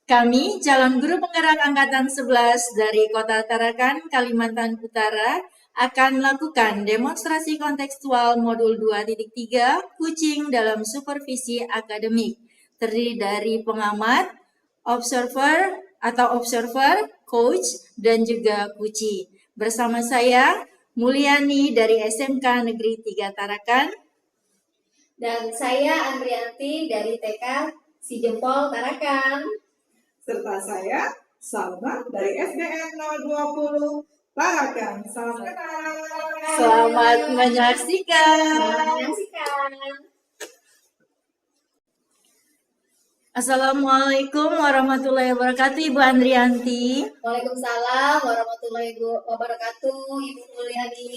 Kami, calon guru penggerak Angkatan 11 dari Kota Tarakan, Kalimantan Utara, akan melakukan demonstrasi kontekstual modul 2.3 kucing dalam supervisi akademik, terdiri dari pengamat, observer, coach, dan juga kuci. Bersama saya, Mulyani dari SMK Negeri 3 Tarakan. Dan saya Andrianti dari TK Si Jempol Tarakan. Serta saya, Salma dari SDN 020 Tarakan. Salam kenal. Selamat menyaksikan. Assalamualaikum warahmatullahi wabarakatuh, Ibu Andrianti. Waalaikumsalam warahmatullahi wabarakatuh, Ibu Mulyani.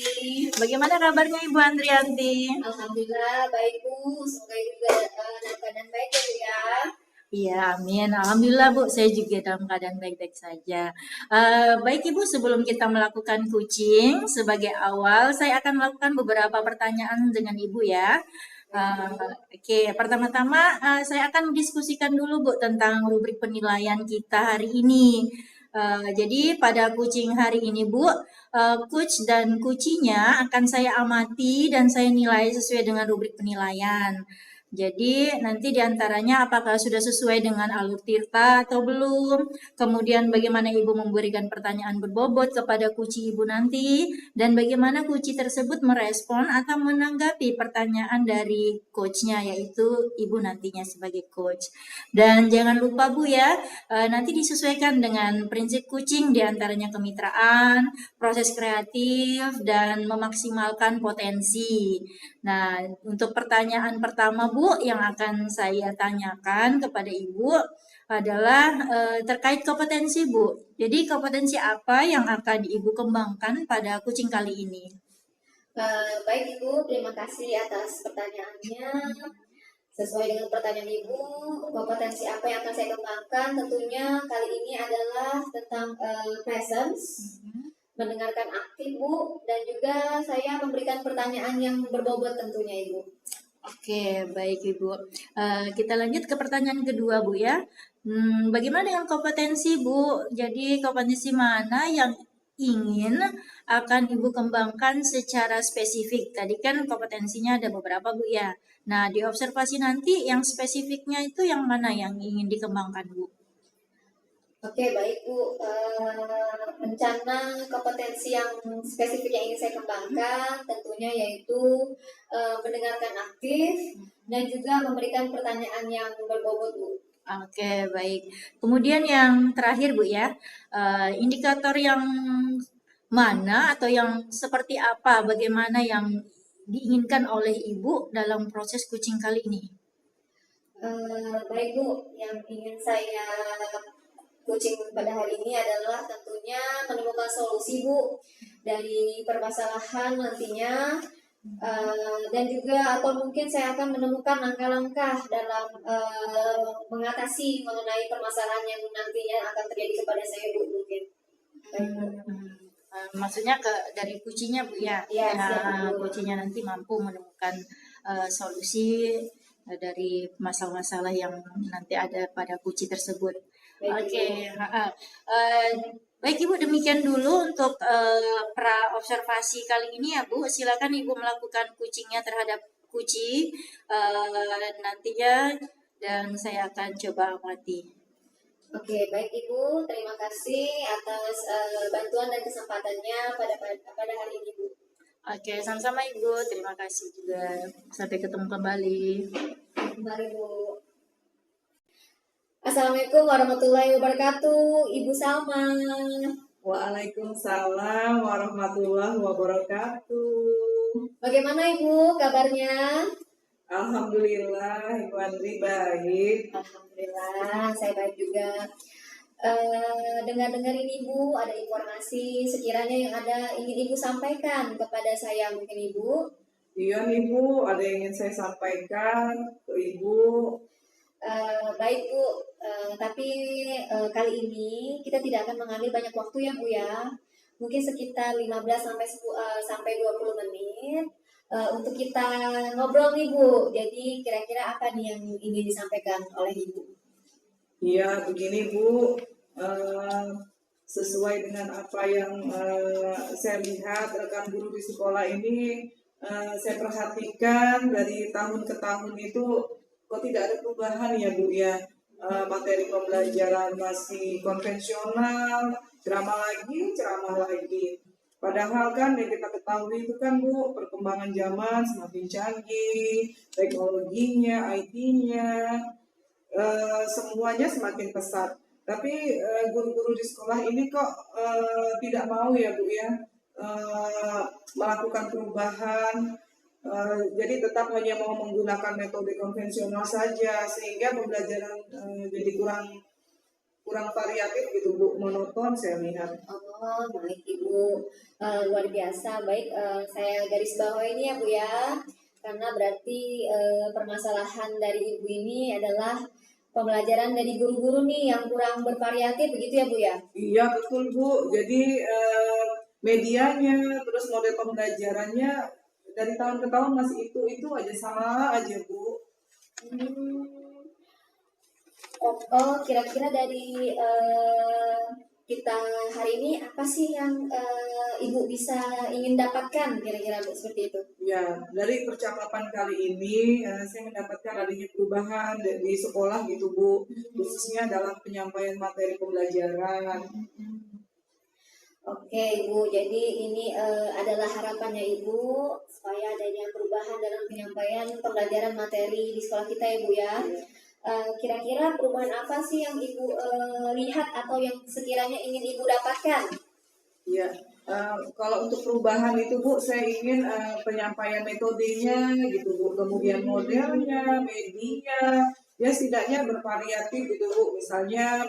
Bagaimana kabarnya Ibu Andrianti? Alhamdulillah baik Bu, semoga Ibu juga dalam keadaan baik ya. Iya, amin. Alhamdulillah Bu, saya juga dalam keadaan baik-baik saja. Baik Ibu, sebelum kita melakukan coaching, sebagai awal saya akan melakukan beberapa pertanyaan dengan Ibu ya. Oke, pertama-tama saya akan mendiskusikan dulu Bu tentang rubrik penilaian kita hari ini. Jadi pada coaching hari ini Bu, coach dan coachinya akan saya amati dan saya nilai sesuai dengan rubrik penilaian. Jadi nanti diantaranya apakah sudah sesuai dengan alur tirta atau belum, kemudian bagaimana Ibu memberikan pertanyaan berbobot kepada kuci Ibu nanti, dan bagaimana kuci tersebut merespon atau menanggapi pertanyaan dari coachnya, yaitu Ibu nantinya sebagai coach. Dan jangan lupa Bu ya, nanti disesuaikan dengan prinsip coaching diantaranya kemitraan, proses kreatif, dan memaksimalkan potensi. Nah, untuk pertanyaan pertama Bu yang akan saya tanyakan kepada Ibu adalah terkait kompetensi Bu. Jadi kompetensi apa yang akan Ibu kembangkan pada kucing kali ini? Baik Ibu, terima kasih atas pertanyaannya. Sesuai dengan pertanyaan Ibu, kompetensi apa yang akan saya kembangkan? Tentunya kali ini adalah tentang presence, mendengarkan aktif Bu, dan juga saya memberikan pertanyaan yang berbobot tentunya Ibu. Oke, baik Ibu. Kita lanjut ke pertanyaan kedua Bu ya. Bagaimana dengan kompetensi Bu? Jadi kompetensi mana yang ingin akan Ibu kembangkan secara spesifik? Tadi kan kompetensinya ada beberapa Bu ya. Nah, di observasi nanti yang spesifiknya itu yang mana yang ingin dikembangkan Bu? Oke, baik Bu. Rencana kompetensi yang spesifik yang ingin saya kembangkan tentunya yaitu mendengarkan aktif dan juga memberikan pertanyaan yang berbobot Bu. Oke, baik. Kemudian yang terakhir Bu ya, indikator yang mana atau yang seperti apa, bagaimana yang diinginkan oleh Ibu dalam proses coaching kali ini? Baik Bu, yang ingin saya coaching pada hari ini adalah tentunya menemukan solusi Bu dari permasalahan nantinya, dan juga atau mungkin saya akan menemukan langkah-langkah dalam mengatasi mengenai permasalahan yang nantinya akan terjadi kepada saya Bu mungkin. Maksudnya dari kucinya Bu ya? Ya, kucinya nanti mampu menemukan solusi dari masalah-masalah yang nanti ada pada kuci tersebut. Oke. Baik Ibu, demikian dulu untuk pra observasi kali ini ya Bu. Silakan Ibu melakukan coachingnya terhadap kuci nantinya, dan saya akan coba amati. Oke, baik Ibu, terima kasih atas bantuan dan kesempatannya pada hari ini Bu. Oke, sama-sama Ibu, terima kasih juga. Sampai ketemu kembali. Kembali Bu. Assalamualaikum warahmatullahi wabarakatuh, Ibu Salma. Waalaikumsalam warahmatullahi wabarakatuh. Bagaimana Ibu kabarnya? Alhamdulillah, Ibu Andri baik. Alhamdulillah, saya baik juga. Dengar-dengar ini Ibu ada informasi sekiranya yang ada ingin Ibu sampaikan kepada saya mungkin Ibu. Iya nih Bu, ada yang ingin saya sampaikan ke Ibu. Baik Bu, tapi kali ini kita tidak akan mengambil banyak waktu ya Bu ya. Mungkin sekitar 15 sampai 20 menit untuk kita ngobrol nih Bu. Jadi kira-kira apa nih yang ingin disampaikan oleh Ibu? Iya, begini Bu, Eh, sesuai dengan apa yang saya lihat rekan guru di sekolah ini, saya perhatikan dari tahun ke tahun itu kok tidak ada perubahan ya Bu ya. Materi pembelajaran masih konvensional, ceramah lagi. Padahal kan yang kita ketahui itu kan Bu, perkembangan zaman semakin canggih, teknologinya, IT-nya, semuanya semakin pesat. Tapi guru-guru di sekolah ini kok tidak mau ya Bu ya melakukan perubahan. Jadi tetap hanya mau menggunakan metode konvensional saja sehingga pembelajaran jadi kurang kurang variatif gitu Bu, monoton saya lihat. Oh, baik Ibu. Luar biasa. Baik, saya garis bawah ini ya Bu ya. Karena berarti permasalahan dari Ibu ini adalah pembelajaran dari guru-guru nih yang kurang bervariatif begitu ya Bu ya? Iya betul Bu. Jadi medianya terus model pembelajarannya dari tahun ke tahun masih itu aja sama aja Bu. Hmm. Kira-kira dari kita hari ini apa sih yang Ibu bisa ingin dapatkan kira-kira Bu seperti itu? Ya, dari percakapan kali ini saya mendapatkan adanya perubahan di sekolah gitu Bu, khususnya dalam penyampaian materi pembelajaran. Oke Ibu, jadi ini adalah harapannya Ibu supaya adanya perubahan dalam penyampaian pembelajaran materi di sekolah kita ya Bu ya. Kira-kira perubahan apa sih yang Ibu lihat atau yang sekiranya ingin Ibu dapatkan? Ya, kalau untuk perubahan itu Bu, saya ingin penyampaian metodenya gitu Bu, kemudian modelnya, media, ya setidaknya bervariatif gitu Bu. Misalnya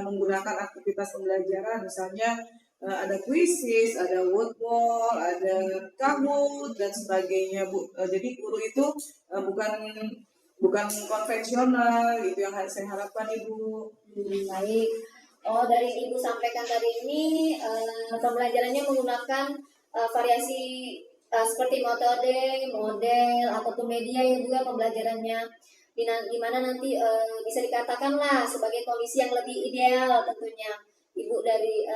menggunakan aktivitas pembelajaran, misalnya ada kuisis, ada word wall, ada Kahoot dan sebagainya Bu. Jadi guru itu bukan bukan konvensional gitu yang saya harapkan Ibu. Baik. Oh, dari Ibu sampaikan tadi ini pembelajarannya menggunakan variasi seperti metode, model ataupun media yang juga pembelajarannya di mana nanti bisa dikatakan lah sebagai kondisi yang lebih ideal tentunya. Ibu dari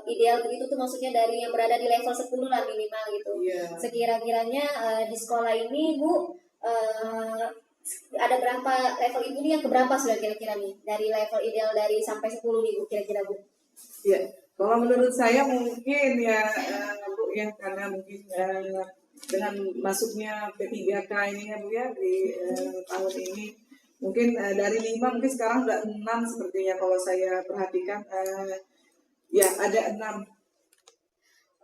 ideal begitu tuh maksudnya dari yang berada di level 10 lah minimal gitu. Iya. Sekira-kiranya di sekolah ini Bu ada berapa level Ibu nih yang keberapa sudah kira-kira nih dari level ideal dari sampai 10 nih Bu kira-kira Bu? Ya, kalau menurut saya mungkin ya Bu ya karena mungkin dengan masuknya P3K ini ya Bu ya di tahun ini mungkin dari 5 mungkin sekarang udah 6 sepertinya kalau saya perhatikan ya ada 6.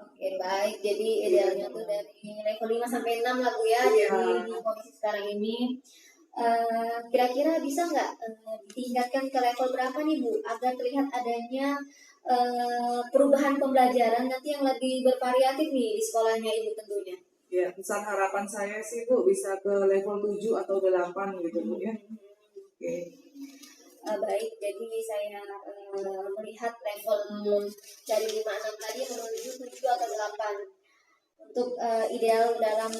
Oke baik, jadi idealnya tuh dari level 5 sampai 6 lah Bu ya. Iya. Jadi di kondisi sekarang ini kira-kira bisa nggak ditingkatkan ke level berapa nih Bu agar terlihat adanya perubahan pembelajaran nanti yang lebih bervariatif nih di sekolahnya Ibu tentunya. Ya, besar harapan saya sih Bu bisa ke level 7 atau 8 gitu Bu ya. Oke. Baik, jadi saya melihat level dari 5-6 tadi menuju 7 atau 8 untuk ideal dalam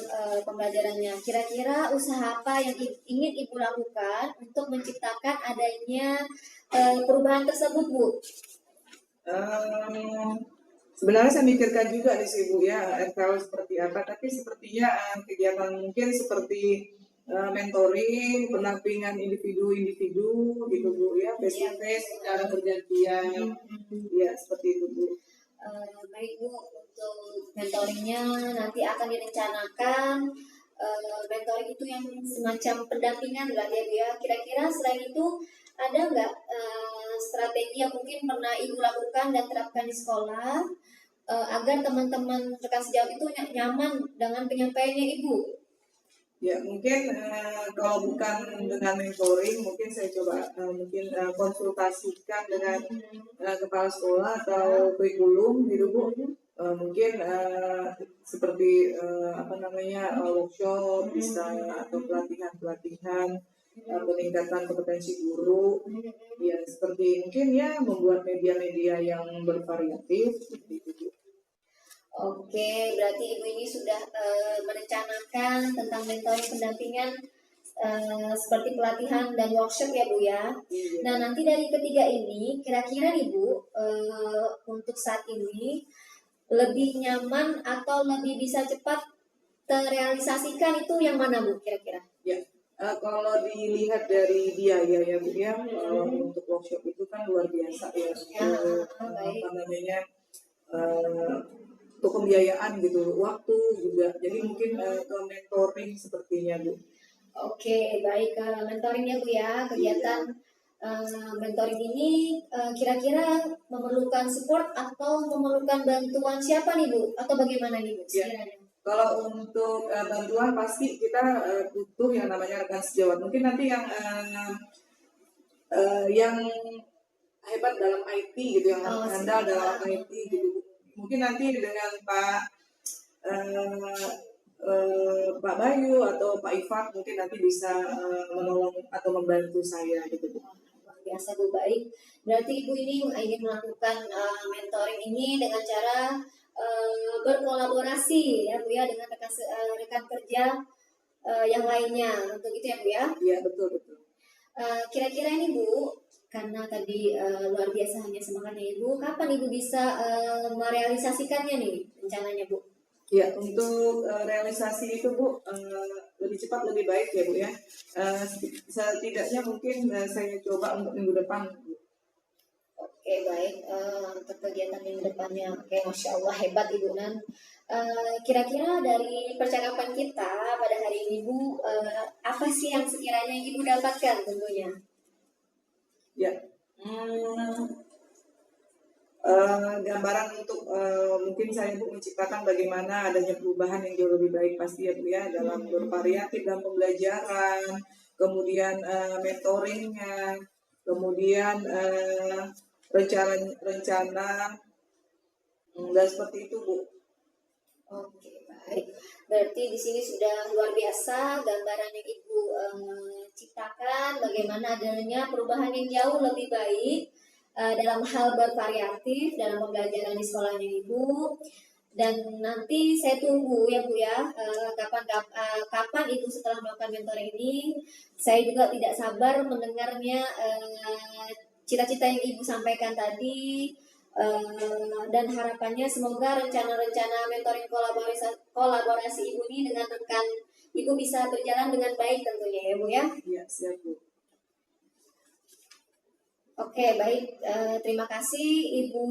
pembelajarannya. Kira-kira usaha apa yang ingin Ibu lakukan untuk menciptakan adanya perubahan tersebut, Bu? Sebenarnya saya mikirkan juga di sini Bu ya RKW seperti apa, tapi sepertinya kegiatan mungkin seperti mentoring, pendampingan individu-individu gitu Bu ya, face to face secara bergantian, ya seperti itu Bu. Baik Bu, untuk mentoringnya nanti akan direncanakan mentoring itu yang semacam pendampingan lah ya Bu ya. Kira-kira selain itu ada nggak strategi yang mungkin pernah Ibu lakukan dan terapkan di sekolah agar teman-teman rekan sejawat itu nyaman dengan penyampaiannya Ibu? Ya mungkin kalau bukan dengan mentoring, mungkin saya coba mungkin konsultasikan dengan kepala sekolah atau kurikulum gitu Bu. Mungkin seperti apa namanya workshop bisa atau pelatihan-pelatihan peningkatan kompetensi guru, ya seperti mungkin ya membuat media-media yang bervariatif seperti itu Bu. Oke, berarti Ibu ini sudah merencanakan tentang mentoring pendampingan seperti pelatihan dan workshop ya Bu ya. Iya. Nah nanti dari ketiga ini kira-kira nih Bu, untuk saat ini lebih nyaman atau lebih bisa cepat terrealisasikan itu yang mana Bu kira-kira? Ya, kalau dilihat dari biaya ya Bu ya, untuk workshop itu kan luar biasa ya, Ya, untuk baik. apa namanya, untuk pembiayaan gitu, waktu juga. Jadi mungkin ke mentoring sepertinya Bu. Oke, baik. Mentoring ya Bu ya, kegiatan mentoring ini kira-kira memerlukan support atau memerlukan bantuan siapa nih Bu? Atau bagaimana nih Bu? Ya. Sekiranya? Kalau untuk bantuan pasti kita butuh yang namanya rekan sejawat. Mungkin nanti yang hebat dalam IT gitu, yang Oh, handal siap. dalam IT gitu. Mungkin nanti dengan eh, Pak Bayu atau Pak Ifat mungkin nanti bisa menolong atau membantu saya gitu Bu. Luar biasa Bu, baik. Berarti Ibu ini ingin melakukan mentoring ini dengan cara berkolaborasi ya Bu ya dengan rekan kerja yang lainnya. Untuk itu ya Bu ya. Iya betul betul. Kira-kira ini Bu, karena tadi luar biasa hanya semangatnya Ibu, kapan Ibu bisa merealisasikannya nih rencananya Bu? Ya, untuk realisasi itu Bu, lebih cepat lebih baik ya Bu ya. Setidaknya mungkin saya coba untuk minggu depan Bu. Oke baik, untuk kegiatan minggu depannya, oke Masya Allah hebat Ibu Nan. Kira-kira dari percakapan kita pada hari ini Bu, apa sih yang sekiranya Ibu dapatkan tentunya? Ya, gambaran untuk mungkin saya Bu menciptakan bagaimana adanya perubahan yang jauh lebih baik pasti ya Bu ya, dalam bervariatif dalam pembelajaran, kemudian mentoringnya, kemudian rencana dan seperti itu Bu. Oke baik, berarti di sini sudah luar biasa gambaran yang Ibu ciptakan bagaimana adanya perubahan yang jauh lebih baik dalam hal bervariatif dalam pembelajaran di sekolahnya Ibu. Dan nanti saya tunggu ya Bu ya, kapan Ibu setelah melakukan mentoring ini. Saya juga tidak sabar mendengarnya cita-cita yang Ibu sampaikan tadi, dan harapannya semoga rencana-rencana mentoring kolaborasi Ibu ini dengan rekan Ibu bisa berjalan dengan baik tentunya ya Bu ya. Ya, siap Bu. Oke, baik. Terima kasih Ibu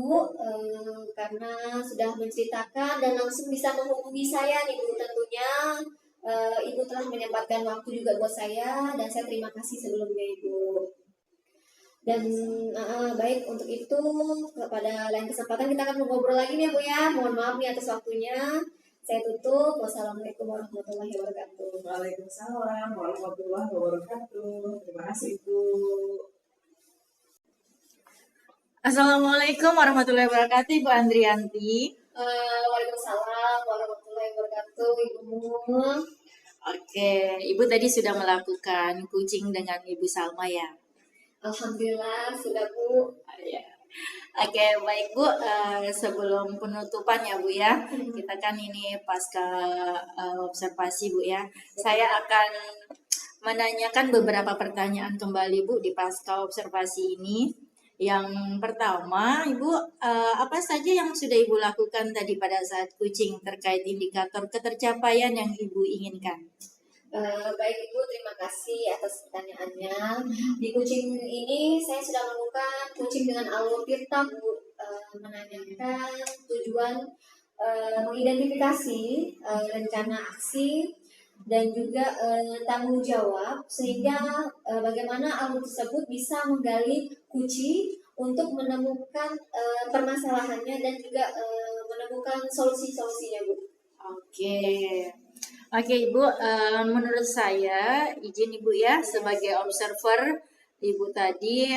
karena sudah menceritakan dan langsung bisa menghubungi saya nih Bu. Tentunya Ibu telah menyempatkan waktu juga buat saya dan saya terima kasih sebelumnya Ibu. Dan baik untuk itu pada lain kesempatan kita akan ngobrol lagi nih Bu ya. Mohon maaf nih atas waktunya. Saya tutup. Wassalamualaikum warahmatullahi wabarakatuh. Waalaikumsalam warahmatullahi wabarakatuh. Terima kasih Bu. Assalamualaikum warahmatullahi wabarakatuh, Ibu Andrianti. Waalaikumsalam warahmatullahi wabarakatuh Ibu. Oke, Ibu tadi sudah melakukan coaching dengan Ibu Salma ya? Alhamdulillah sudah Bu. Ya. Oke, baik Bu. Sebelum penutupan ya Bu ya, kita kan ini pasca observasi Bu ya. Saya akan menanyakan beberapa pertanyaan kembali Bu di pasca observasi ini. Yang pertama, Ibu, apa saja yang sudah Ibu lakukan tadi pada saat coaching terkait indikator ketercapaian yang Ibu inginkan? Baik Ibu, terima kasih atas pertanyaannya. Di coaching ini saya sudah melakukan coaching dengan Alur Tirta Bu, menanyakan tujuan, mengidentifikasi rencana aksi dan juga tanggung jawab sehingga bagaimana alur tersebut bisa menggali kunci untuk menemukan permasalahannya dan juga menemukan solusi-solusinya Bu. Oke. Oke Ibu, menurut saya izin Ibu ya sebagai observer Ibu tadi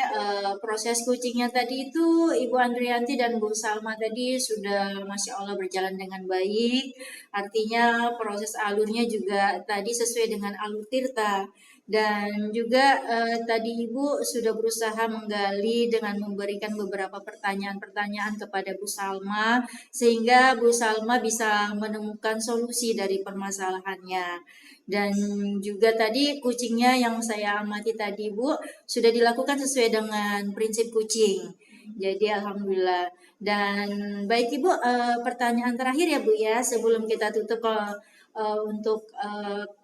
proses coachingnya tadi itu Ibu Andrianti dan Bu Salma tadi sudah Masya Allah berjalan dengan baik. Artinya proses alurnya juga tadi sesuai dengan alur Tirta. Dan juga tadi Ibu sudah berusaha menggali dengan memberikan beberapa pertanyaan-pertanyaan kepada Bu Salma, sehingga Bu Salma bisa menemukan solusi dari permasalahannya. Dan juga tadi kucingnya yang saya amati tadi Bu, sudah dilakukan sesuai dengan prinsip kucing. Jadi alhamdulillah. Dan baik Ibu, pertanyaan terakhir ya Bu ya, sebelum kita tutup untuk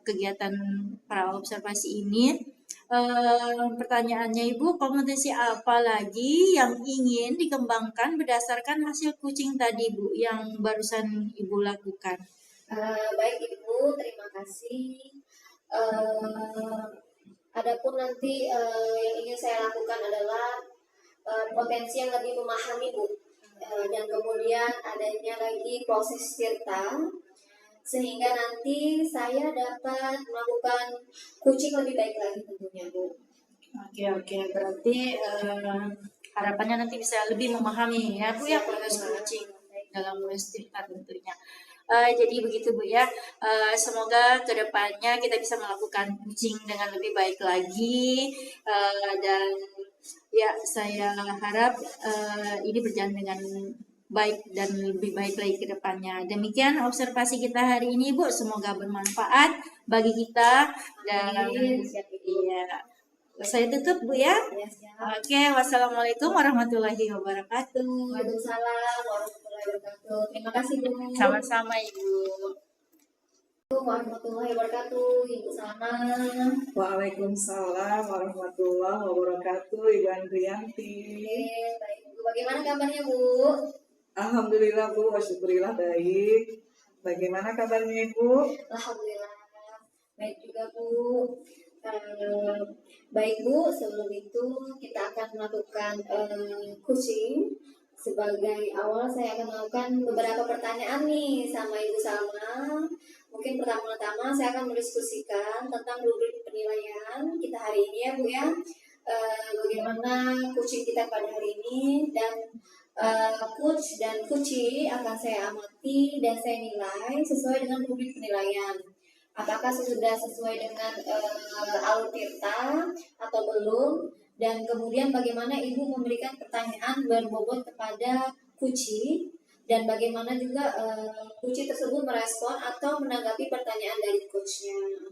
kegiatan praobservasi ini. Pertanyaannya Ibu, kompetensi apa lagi yang ingin dikembangkan berdasarkan hasil kucing tadi Bu yang barusan Ibu lakukan? Baik Ibu, terima kasih. Adapun nanti yang ingin saya lakukan adalah potensi yang lebih memahami Bu, dan kemudian adanya lagi proses tirta, sehingga nanti saya dapat melakukan kucing lebih baik lagi tentunya Bu. Oke, berarti harapannya nanti bisa lebih memahami ya Bu ya proses kucing dalam proses tirta tentunya. Jadi begitu Bu ya, semoga kedepannya kita bisa melakukan kucing dengan lebih baik lagi, dan ya saya harap ini berjalan dengan baik dan lebih baik lagi ke depannya. Demikian observasi kita hari ini Bu, semoga bermanfaat bagi kita dan Siap Ibu. iya. Saya tutup Bu ya. Ya, siap. Oke, wassalamualaikum warahmatullahi wabarakatuh. Waalaikumsalam warahmatullahi wabarakatuh. Terima kasih Bu. Sama-sama Ibu. Warahmatullahi wabarakatuh, Ibu Salma. Waalaikumsalam warahmatullahi wabarakatuh, Ibu Andrianti. Oke, baik Bu. Bagaimana kabarnya Bu? Alhamdulillah Bu, syukurillah baik. Bagaimana kabarnya Ibu? Alhamdulillah baik juga Bu. Baik Bu, sebelum itu kita akan melakukan coaching. Sebagai awal saya akan melakukan beberapa pertanyaan nih sama Ibu Salma. Mungkin pertama-tama saya akan mendiskusikan tentang rubrik penilaian kita hari ini ya Bu ya. Bagaimana coaching kita pada hari ini, dan coach dan coachee akan saya amati dan saya nilai sesuai dengan rubrik penilaian. Apakah sudah sesuai dengan alur tirta atau belum, dan kemudian bagaimana Ibu memberikan pertanyaan berbobot kepada coachee, dan bagaimana juga coachee tersebut merespon atau menanggapi pertanyaan dari coachnya.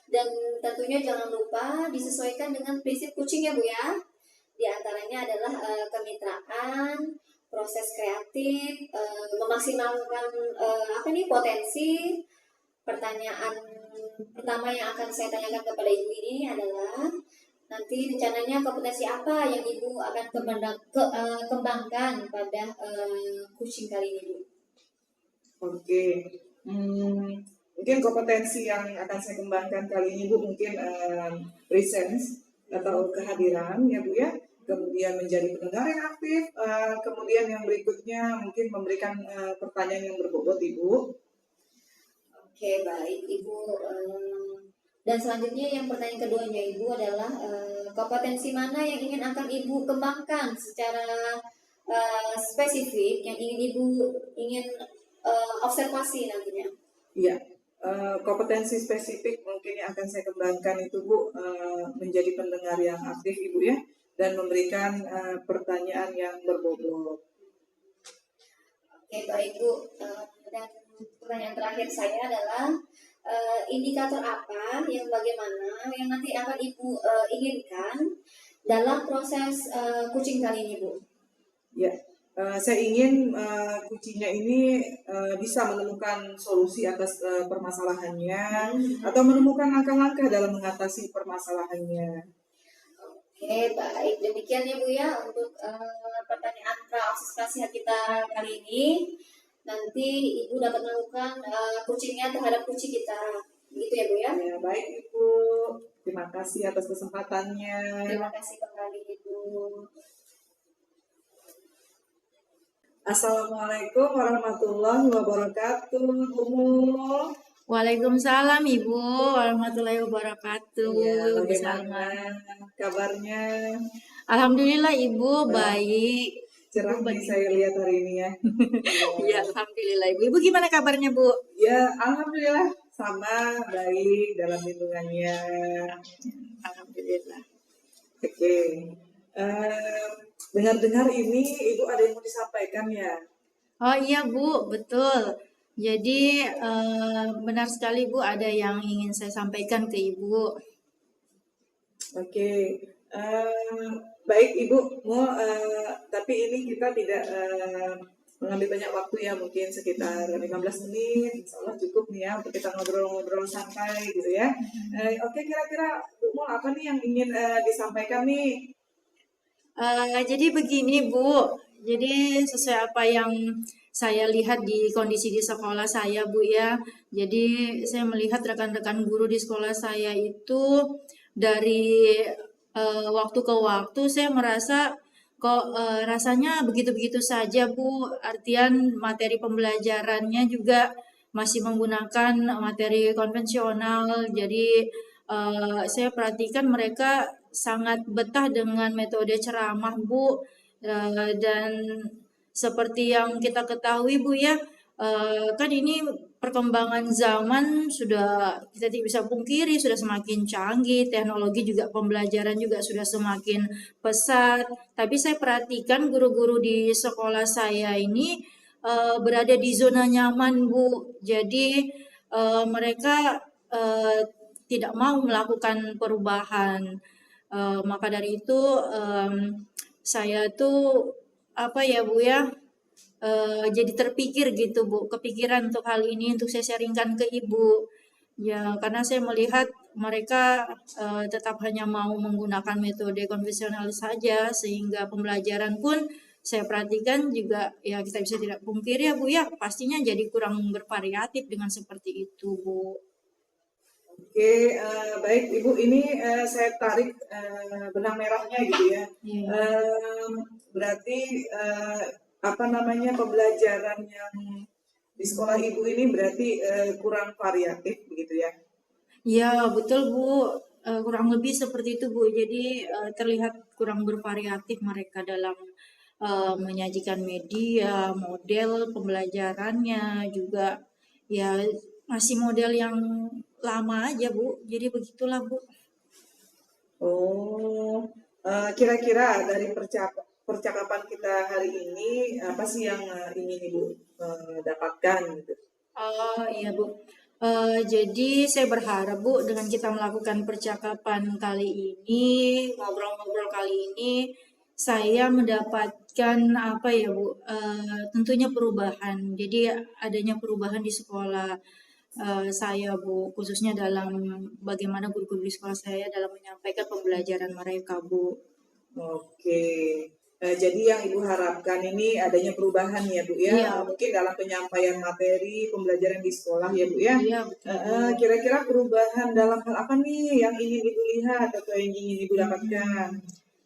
Dan tentunya jangan lupa disesuaikan dengan prinsip coaching ya Bu ya. Di antaranya adalah kemitraan, proses kreatif, memaksimalkan potensi. Pertanyaan pertama yang akan saya tanyakan kepada Ibu ini adalah, nanti rencananya kompetensi apa yang Ibu akan kembangkan pada coaching kali ini Bu? Oke, mungkin kompetensi yang akan saya kembangkan kali ini Bu, mungkin presence atau kehadiran ya Bu ya, kemudian menjadi pendengar yang aktif, kemudian yang berikutnya mungkin memberikan pertanyaan yang berbobot Ibu. Oke, baik Ibu. Dan selanjutnya yang pertanyaan keduanya Ibu adalah kompetensi mana yang akan Ibu kembangkan secara spesifik, yang Ibu ingin observasi nantinya? Iya, kompetensi spesifik mungkin yang akan saya kembangkan itu Bu, menjadi pendengar yang aktif Ibu ya, dan memberikan pertanyaan yang berbobot. Oke, baik Bu. Dan pertanyaan terakhir saya adalah indikator apa yang bagaimana yang nanti akan Ibu inginkan dalam proses coaching kali ini Bu? Ya, saya ingin kucingnya ini bisa menemukan solusi atas permasalahannya atau menemukan langkah-langkah dalam mengatasi permasalahannya. Oke, baik. Demikian ya Bu ya untuk pertanyaan praobservasi kita kali ini. Nanti Ibu dapat melakukan coachingnya terhadap kucing kita. Begitu ya Bu ya? Ya, baik Ibu. Terima kasih atas kesempatannya. Terima kasih kembali Ibu. Assalamualaikum warahmatullahi wabarakatuh, Bu. Waalaikumsalam Ibu warahmatullahi wabarakatuh. Ya, Bu bagaimana Salma. kabarnya? Alhamdulillah Ibu baik. Cerah nih saya lihat hari ini ya. Iya, alhamdulillah Ibu. Ibu gimana kabarnya Bu? Ya, alhamdulillah sama baik dalam lindungannya. Alhamdulillah. Oke. Dengar-dengar ini Ibu ada yang mau disampaikan ya? Oh iya Bu, betul. Jadi benar sekali Bu, ada yang ingin saya sampaikan ke Ibu. Oke, baik Ibu, tapi ini kita tidak mengambil banyak waktu ya, mungkin sekitar 15 menit, insya Allah cukup nih ya untuk kita ngobrol-ngobrol santai gitu ya. Oke, kira-kira Bu mau apa nih yang ingin disampaikan nih? Jadi begini Bu, jadi sesuai apa yang saya lihat di kondisi di sekolah saya Bu ya. Jadi saya melihat rekan-rekan guru di sekolah saya itu dari waktu ke waktu saya merasa kok rasanya begitu-begitu saja Bu. Artian materi pembelajarannya juga masih menggunakan materi konvensional. Jadi saya perhatikan mereka sangat betah dengan metode ceramah Bu. Dan seperti yang kita ketahui Bu ya, kan ini perkembangan zaman sudah kita tidak bisa pungkiri sudah semakin canggih, teknologi juga pembelajaran juga sudah semakin pesat. Tapi saya perhatikan guru-guru di sekolah saya ini berada di zona nyaman Bu. Jadi mereka tidak mau melakukan perubahan. Maka dari itu saya tuh apa ya Bu ya, jadi terpikir gitu Bu, kepikiran untuk hal ini untuk saya sharingkan ke Ibu. Ya, karena saya melihat mereka tetap hanya mau menggunakan metode konvensional saja, sehingga pembelajaran pun saya perhatikan juga ya kita bisa tidak pungkiri ya Bu ya, pastinya jadi kurang bervariatif dengan seperti itu Bu. Oke, baik Ibu, ini saya tarik benang merahnya gitu ya. Iya. Berarti apa namanya pembelajaran yang di sekolah Ibu ini berarti kurang variatif begitu ya? Ya, betul Bu. Kurang lebih seperti itu Bu. Jadi terlihat kurang bervariatif mereka dalam menyajikan media, model pembelajarannya juga ya masih model yang lama aja Bu. Jadi begitulah Bu. Oh, kira-kira dari percakapan kita hari ini apa sih yang ingin Ibu dapatkan gitu? Oh iya Bu. Jadi saya berharap Bu dengan kita melakukan percakapan kali ini, ngobrol-ngobrol kali ini, saya mendapatkan apa ya Bu, tentunya perubahan. Jadi adanya perubahan di sekolah saya Bu, khususnya dalam bagaimana guru-guru di sekolah saya dalam menyampaikan pembelajaran mereka Bu. Oke. Jadi yang Ibu harapkan ini adanya perubahan ya Bu ya, Iya, mungkin dalam penyampaian materi pembelajaran di sekolah ya Bu ya. iya betul Bu. Kira-kira perubahan dalam hal apa nih yang ingin Ibu lihat atau yang ingin Ibu dapatkan?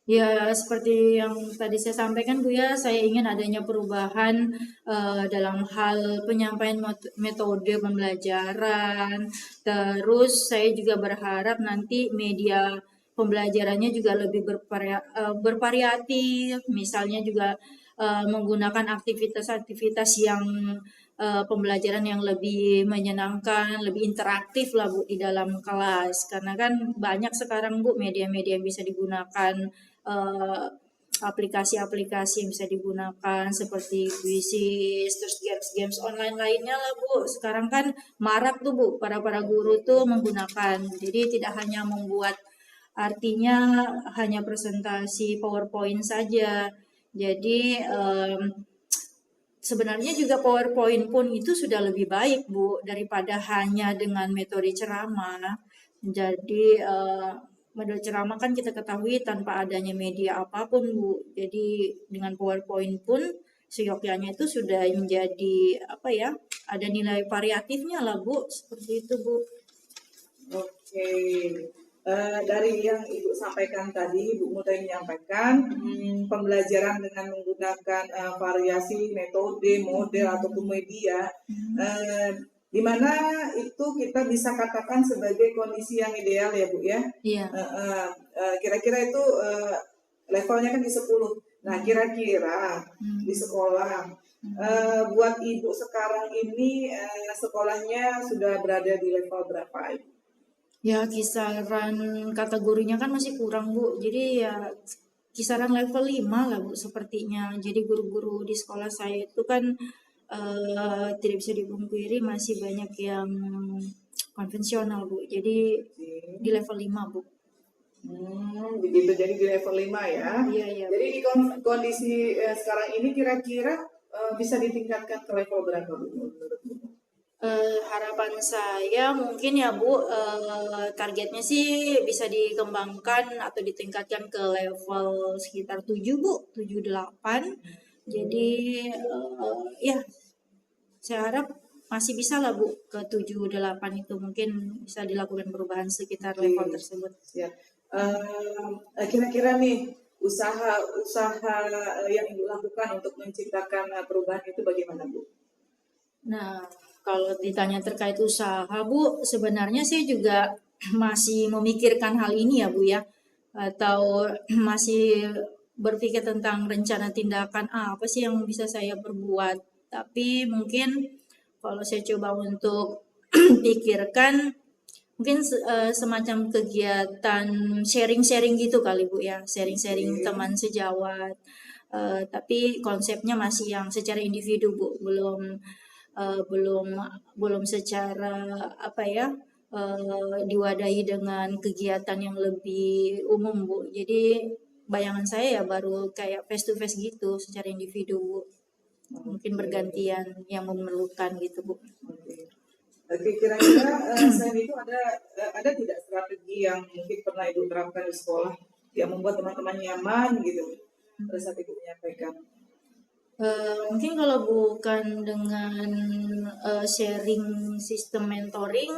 Ya, seperti yang tadi saya sampaikan Bu ya, saya ingin adanya perubahan dalam hal penyampaian metode pembelajaran. Terus saya juga berharap nanti media pembelajarannya juga lebih bervariatif, misalnya juga menggunakan aktivitas-aktivitas yang pembelajaran yang lebih menyenangkan, lebih interaktif lah Bu di dalam kelas. Karena kan banyak sekarang Bu media-media yang bisa digunakan, eh, aplikasi-aplikasi yang bisa digunakan seperti Quizzes, terus games-games online lainnya lah Bu. Sekarang kan marak tuh Bu para guru tuh menggunakan. Jadi tidak hanya membuat artinya hanya presentasi PowerPoint saja. Jadi sebenarnya juga PowerPoint pun itu sudah lebih baik Bu daripada hanya dengan metode ceramah. Jadi metode ceramah kan kita ketahui tanpa adanya media apapun Bu. Jadi dengan PowerPoint pun seyogyanya itu sudah menjadi apa ya? Ada nilai variatifnya lah Bu, seperti itu Bu. Oke. Dari yang Ibu sampaikan tadi, Ibu mulai menyampaikan pembelajaran dengan menggunakan variasi metode, model ataupun media, di mana itu kita bisa katakan sebagai kondisi yang ideal ya Bu ya. Iya. Kira-kira itu levelnya kan di 10. Nah, kira-kira di sekolah, buat Ibu sekarang ini sekolahnya sudah berada di level berapa, Ibu? Ya, kisaran kategorinya kan masih kurang, Bu. Jadi ya kisaran level 5 lah, Bu, sepertinya. Jadi guru-guru di sekolah saya itu kan tidak bisa dipungkiri masih banyak yang konvensional, Bu. Jadi di level 5, Bu. Begitu, jadi di level 5 ya. Iya, iya. Jadi di kondisi sekarang ini kira-kira bisa ditingkatkan ke level berapa, Bu, menurut Bu? Harapan saya mungkin ya Bu, targetnya sih bisa dikembangkan atau ditingkatkan ke level sekitar 7 Bu, 7 8. Jadi ya saya harap masih bisa lah Bu ke 7 8 itu mungkin bisa dilakukan perubahan sekitar level tersebut. Ya. Kira-kira nih usaha yang Ibu lakukan untuk menciptakan perubahan itu bagaimana, Bu? Nah, kalau ditanya terkait usaha, Bu, sebenarnya saya juga masih memikirkan hal ini ya, Bu ya. Atau masih berpikir tentang rencana tindakan apa sih yang bisa saya perbuat. Tapi mungkin kalau saya coba untuk pikirkan, mungkin semacam kegiatan sharing-sharing gitu kali Bu ya. Sharing-sharing teman sejawat. Tapi konsepnya masih yang secara individu Bu, belum secara apa ya diwadahi dengan kegiatan yang lebih umum Bu. Jadi bayangan saya ya baru kayak face to face gitu secara individu Bu. Mungkin bergantian yang memerlukan gitu Bu. Oke, kira-kira selain itu ada tidak strategi yang mungkin pernah Ibu terapkan di sekolah yang membuat teman-teman nyaman gitu pada saat Ibu menyampaikan? Mungkin kalau bukan dengan sharing sistem mentoring,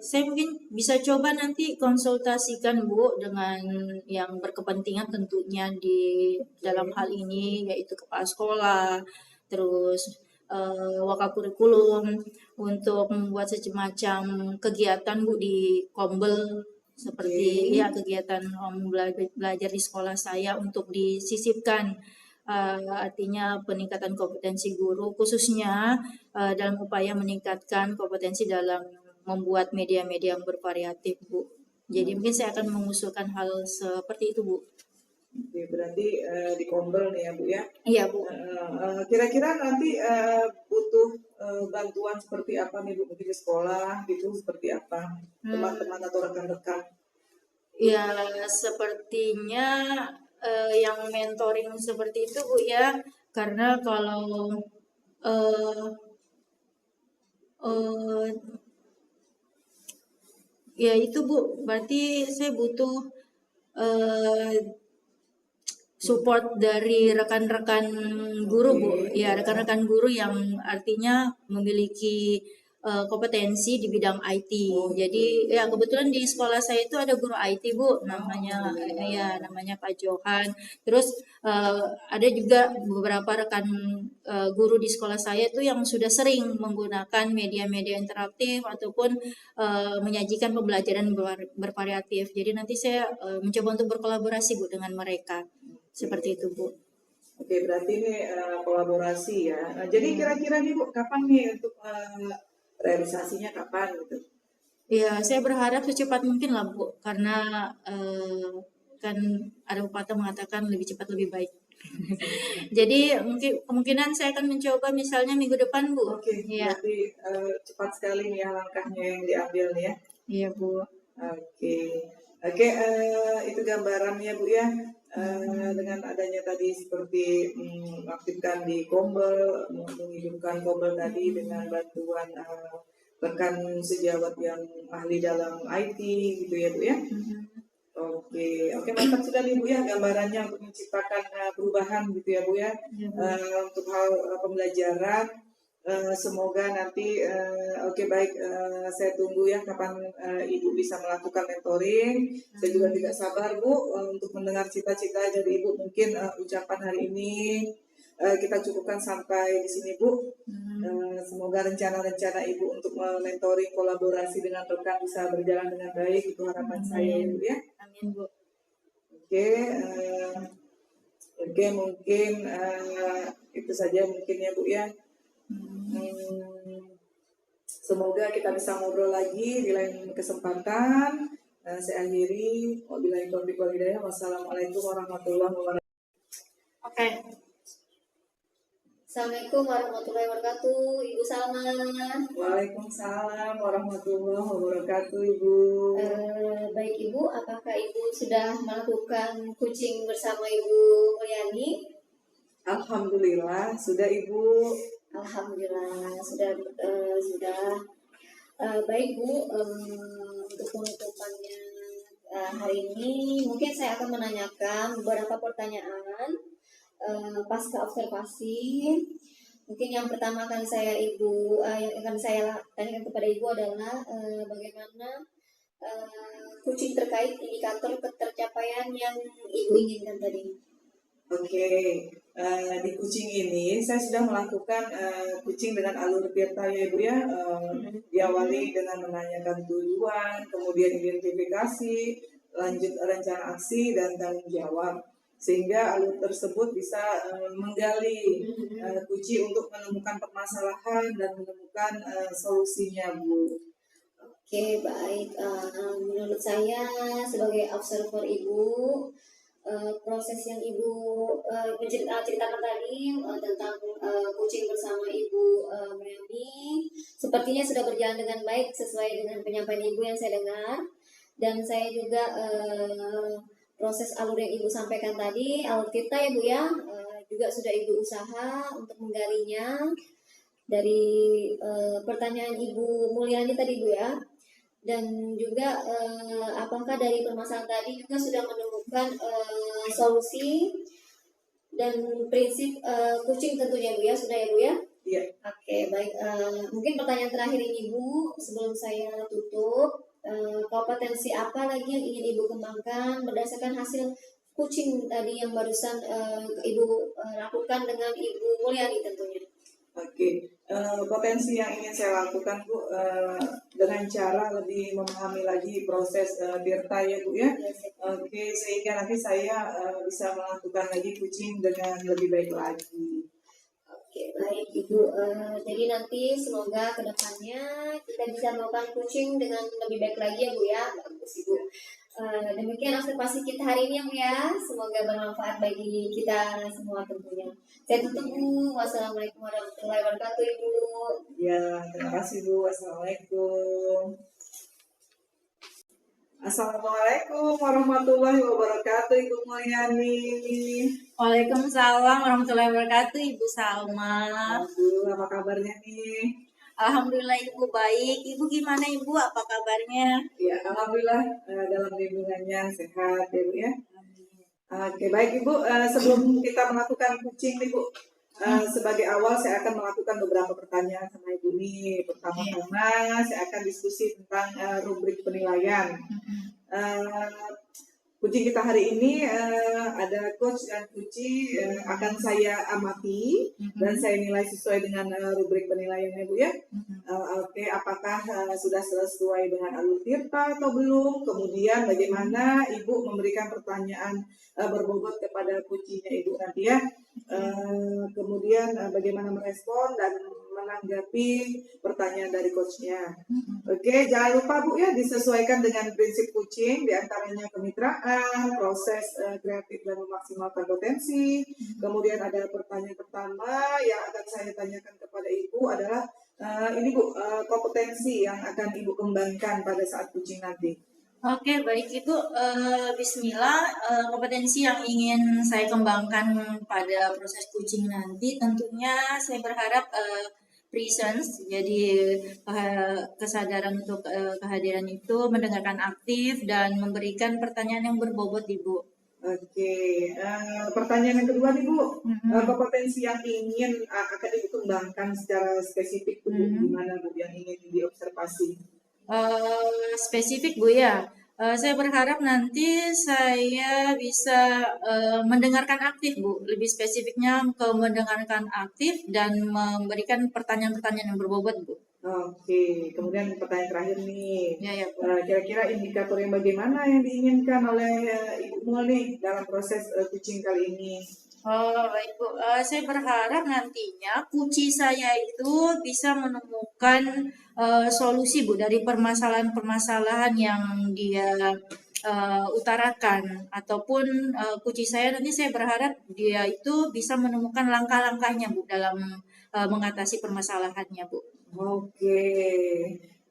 saya mungkin bisa coba nanti konsultasikan Bu dengan yang berkepentingan tentunya di dalam hal ini, yaitu kepala sekolah, terus wakakurikulum untuk membuat semacam kegiatan Bu di Kombel seperti ya kegiatan belajar di sekolah saya untuk disisipkan. Artinya peningkatan kompetensi guru khususnya dalam upaya meningkatkan kompetensi dalam membuat media-media yang bervariatif Bu. Jadi mungkin saya akan mengusulkan hal seperti itu Bu. Oke, berarti di Kombel nih ya Bu ya. Iya Bu. Kira-kira nanti butuh bantuan seperti apa nih Bu di sekolah gitu, seperti apa teman-teman atau rekan-rekan? Ya sepertinya yang mentoring seperti itu Bu ya, karena kalau ya itu Bu, berarti saya butuh support dari rekan-rekan guru Bu, ya rekan-rekan guru yang artinya memiliki kompetensi di bidang IT. Jadi ya kebetulan di sekolah saya itu ada guru IT Bu, namanya Pak Johan. Terus ada juga beberapa rekan guru di sekolah saya itu yang sudah sering menggunakan media-media interaktif ataupun menyajikan pembelajaran bervariatif. Jadi nanti saya mencoba untuk berkolaborasi Bu dengan mereka. Seperti itu Bu. Oke, berarti ini kolaborasi ya. Nah, jadi kira-kira nih Bu, kapan nih untuk realisasinya kapan gitu? Ya, saya berharap secepat mungkin lah Bu, karena kan ada pepatah mengatakan lebih cepat lebih baik. Jadi mungkin kemungkinan saya akan mencoba misalnya minggu depan Bu. Oke, Iya. berarti cepat sekali nih ya langkahnya yang diambil nih ya. Iya Bu. Oke, itu gambarannya Bu ya. Dengan adanya tadi seperti mengaktifkan di Kombel, menghidupkan Kombel tadi dengan bantuan rekan sejawat yang ahli dalam IT gitu ya Bu ya. Oke, mantap sekali Bu ya gambarannya untuk menciptakan perubahan gitu ya Bu ya. Untuk hal pembelajaran. Semoga nanti baik, saya tunggu ya kapan Ibu bisa melakukan mentoring. Saya juga tidak sabar Bu untuk mendengar cita-cita dari Ibu. Mungkin ucapan hari ini kita cukupkan sampai di sini Bu. Semoga rencana-rencana Ibu untuk mentoring kolaborasi dengan rekan bisa berjalan dengan baik, itu harapan saya Bu ya. Amin Bu. Oke, Oke, mungkin itu saja mungkin ya Bu ya. Semoga kita bisa ngobrol lagi di lain kesempatan. Saya akhiri. Wabillahi taufiq wal hidayah. Wassalamualaikum warahmatullahi wabarakatuh. Oke. Assalamualaikum warahmatullahi wabarakatuh, Ibu Salma. Waalaikumsalam warahmatullahi wabarakatuh, Ibu. Baik Ibu, apakah Ibu sudah melakukan coaching bersama Ibu Mulyani? Alhamdulillah, sudah Ibu. Alhamdulillah sudah. Baik Bu, untuk penutupannya hari ini mungkin saya akan menanyakan beberapa pertanyaan pasca observasi. Mungkin yang pertama yang akan saya tanyakan kepada Ibu adalah bagaimana coaching terkait indikator ketercapaian yang Ibu inginkan tadi. Oke, di coaching ini saya sudah melakukan coaching dengan alur Tirta ya Ibu ya. Diawali dengan menanyakan tujuan, kemudian identifikasi, lanjut rencana aksi dan tanggung jawab. Sehingga alur tersebut bisa menggali kunci untuk menemukan permasalahan dan menemukan solusinya Bu. Oke, baik. Menurut saya sebagai observer Ibu, proses yang Ibu ceritakan tadi tentang coaching bersama Ibu Mulyani sepertinya sudah berjalan dengan baik sesuai dengan penyampaian Ibu yang saya dengar. Dan saya juga proses alur yang Ibu sampaikan tadi, alur kita ya Bu ya, juga sudah Ibu usaha untuk menggalinya dari pertanyaan Ibu Mulyani tadi Bu ya. Dan juga apakah dari permasalahan tadi juga sudah menemukan solusi dan prinsip coaching tentunya Bu ya, sudah ya Bu ya? Iya. Oke, baik. Mungkin pertanyaan terakhir ini Bu, sebelum saya tutup, kompetensi apa lagi yang ingin Ibu kembangkan berdasarkan hasil coaching tadi yang barusan Ibu lakukan dengan Ibu Mulyani tentunya? Oke, potensi yang ingin saya lakukan Bu, dengan cara lebih memahami lagi proses Tirta ya Bu ya. Oke, sehingga nanti saya bisa melakukan lagi coaching dengan lebih baik lagi. Oke, baik Ibu. Jadi nanti semoga kedepannya kita bisa melakukan coaching dengan lebih baik lagi ya Bu ya. Bagus Ibu. Demikian observasi kita hari ini ya Bu ya. Semoga bermanfaat bagi kita semua tentunya. Saya tutup Bu. Wassalamualaikum warahmatullahi wabarakatuh Ibu. Ya, terima kasih Bu. Assalamualaikum. Assalamualaikum warahmatullahi wabarakatuh Ibu Mulyani. Waalaikumsalam warahmatullahi wabarakatuh, Ibu Salma. Aduh, apa kabarnya nih? Alhamdulillah Ibu baik. Ibu gimana Ibu? Apa kabarnya? Ya, alhamdulillah dalam lindungannya sehat ya Bu ya. Oke, baik Ibu, sebelum kita melakukan coaching nih Bu, sebagai awal saya akan melakukan beberapa pertanyaan sama Ibu nih. Pertama-tama saya akan diskusi tentang rubrik penilaian. Coaching kita hari ini ada coach dan coachee akan saya amati dan saya nilai sesuai dengan rubrik penilaiannya Bu ya. Oke, apakah sudah sesuai dengan alur Tirta atau belum? Kemudian bagaimana Ibu memberikan pertanyaan berbobot kepada coachee-nya Ibu nanti ya. Kemudian bagaimana merespon dan menanggapi pertanyaan dari coachnya. Oke, jangan lupa Bu ya disesuaikan dengan prinsip coaching, diantaranya kemitraan, proses kreatif dan memaksimalkan potensi. Kemudian ada pertanyaan pertama yang akan saya tanyakan kepada Ibu adalah ini Bu, kompetensi yang akan Ibu kembangkan pada saat coaching nanti. Oke, baik Ibu. Bismillah, kompetensi yang ingin saya kembangkan pada proses coaching nanti tentunya saya berharap presence, jadi kesadaran untuk kehadiran itu, mendengarkan aktif dan memberikan pertanyaan yang berbobot Ibu. Oke, pertanyaan yang kedua nih Bu, kompetensi yang ingin akan Ibu kembangkan secara spesifik Bu, gimana Bu yang ingin diobservasi? Spesifik Bu ya. Saya berharap nanti saya bisa mendengarkan aktif Bu, lebih spesifiknya ke mendengarkan aktif dan memberikan pertanyaan-pertanyaan yang berbobot Bu. Oke, kemudian pertanyaan terakhir nih, Ya. kira-kira indikator yang bagaimana yang diinginkan oleh Ibu Mul nih dalam proses coaching kali ini? Oh, baik Bu. Saya berharap nantinya kuci saya itu bisa menemukan solusi Bu dari permasalahan-permasalahan yang dia utarakan ataupun kuci saya nanti saya berharap dia itu bisa menemukan langkah-langkahnya Bu dalam mengatasi permasalahannya Bu. Oke,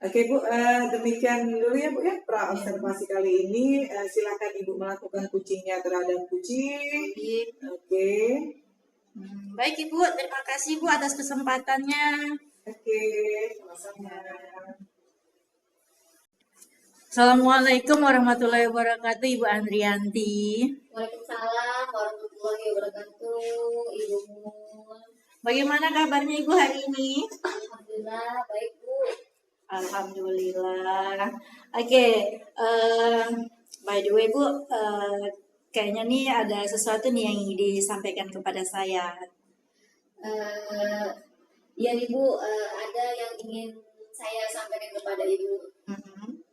oke Bu, demikian dulu ya Bu ya pra observasi kali ini. Silakan Ibu melakukan kucingnya terhadap kucing. Baik. Oke, Baik Ibu, terima kasih Bu atas kesempatannya. oke, sama-sama. Assalamualaikum warahmatullahi wabarakatuh Ibu Andrianti. Waalaikumsalam warahmatullahi wabarakatuh, Ibu Mun. Bagaimana kabarnya Ibu hari ini? Alhamdulillah baik Bu. Alhamdulillah. Oke, by the way Bu, kayaknya nih ada sesuatu nih yang ingin disampaikan kepada saya. Eh, ya Ibu, ada yang ingin saya sampaikan kepada Ibu. Mhm.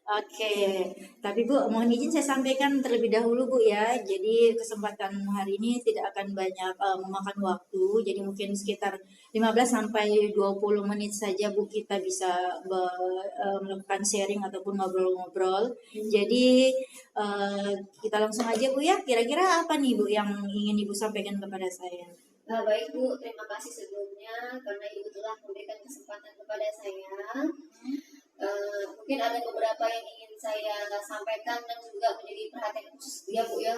Oke, tapi Bu, mohon izin saya sampaikan terlebih dahulu Bu ya. Jadi kesempatan hari ini tidak akan banyak memakan waktu. Jadi mungkin sekitar 15 sampai 20 menit saja Bu kita bisa melakukan sharing ataupun ngobrol-ngobrol. Jadi kita langsung aja Bu ya. Kira-kira apa nih Bu yang ingin Ibu sampaikan kepada saya? Baik Bu, terima kasih sebelumnya karena Ibu telah memberikan kesempatan kepada saya. Mungkin ada beberapa yang ingin saya sampaikan dan juga menjadi perhatian khusus ya Bu ya.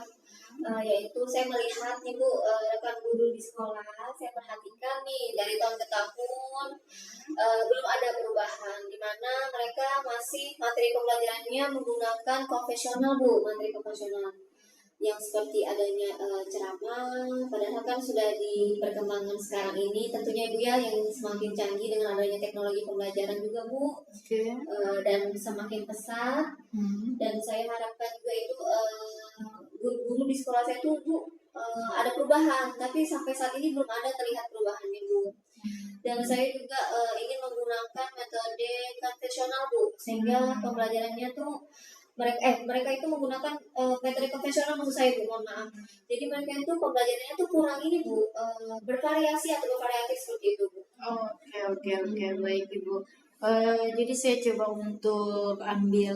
Yaitu saya melihat nih Bu, rekan guru di sekolah, saya perhatikan nih dari tahun ke tahun belum ada perubahan, di mana mereka masih materi pembelajarannya menggunakan konvensional Bu, materi konvensional yang seperti adanya ceramah, padahal kan sudah di perkembangan sekarang ini tentunya Ibu ya yang semakin canggih dengan adanya teknologi pembelajaran juga Bu, Oke. dan semakin pesat. Dan saya harapkan juga itu guru-guru di sekolah saya itu Bu ada perubahan, tapi sampai saat ini belum ada terlihat perubahannya Bu. Dan saya juga ingin menggunakan metode konvensional Bu, sehingga pembelajarannya tuh mereka itu menggunakan metode konvensional maksud saya Bu, mohon maaf. Jadi mereka itu pembelajarannya tuh kurang ini Bu, bervariasi atau bervariatif seperti itu Bu. Oke, baik Ibu. Jadi saya coba untuk ambil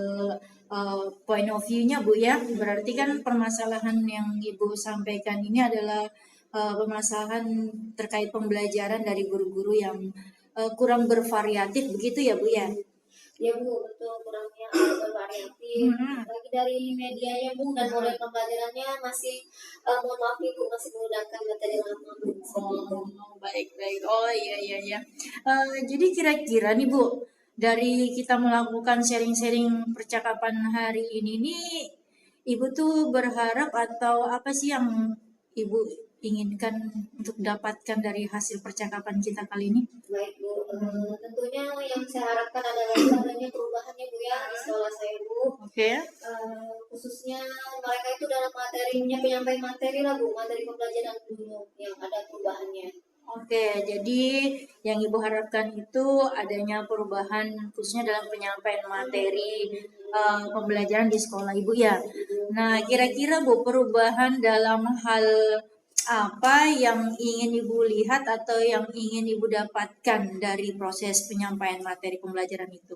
point of view-nya Bu ya. Berarti kan permasalahan yang Ibu sampaikan ini adalah permasalahan terkait pembelajaran dari guru-guru yang kurang bervariatif begitu ya Bu ya? Ya Bu, betul kurangnya bervariatif. Lagi dari medianya Bu dan model pembelajarannya masih mohon maaf nih Bu masih menggunakan metode lama Bu. Baik. Oh iya. Jadi kira-kira nih Bu, dari kita melakukan sharing-sharing percakapan hari ini nih, Ibu tuh berharap atau apa sih yang Ibu inginkan untuk dapatkan dari hasil percakapan kita kali ini? Baik Bu, tentunya yang saya harapkan adalah adanya perubahannya Bu ya di sekolah saya Bu. Oke. Khususnya mereka itu dalam materinya penyampaian materi lah Bu, materi pembelajaran dulu yang ada perubahannya. Oke, jadi yang Ibu harapkan itu adanya perubahan khususnya dalam penyampaian materi pembelajaran di sekolah Ibu ya. Nah, kira-kira Bu, perubahan dalam hal apa yang ingin Ibu lihat atau yang ingin Ibu dapatkan dari proses penyampaian materi pembelajaran itu?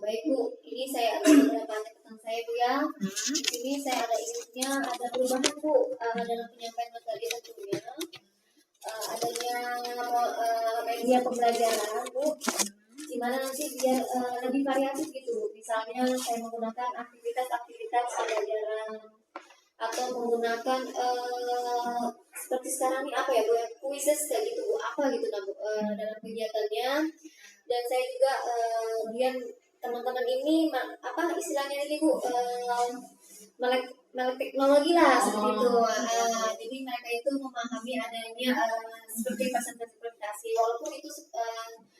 Baik Bu, ini saya ada beberapa catatan saya Bu ya. Di sini saya ada inginnya ada perubahan Bu dalam penyampaian materi tentunya. Adanya media pembelajaran Bu, dimana nanti biar lebih variatif gitu. Misalnya saya menggunakan aktivitas pembelajaran atau menggunakan seperti sekarang ini apa ya Bu, quizzes kayak gitu Bu, apa gitu nah Bu, dalam kegiatannya. Dan saya juga biar teman-teman ini apa istilahnya ini Bu, melek teknologi lah seperti itu. Jadi mereka itu memahami adanya seperti presentasi walaupun itu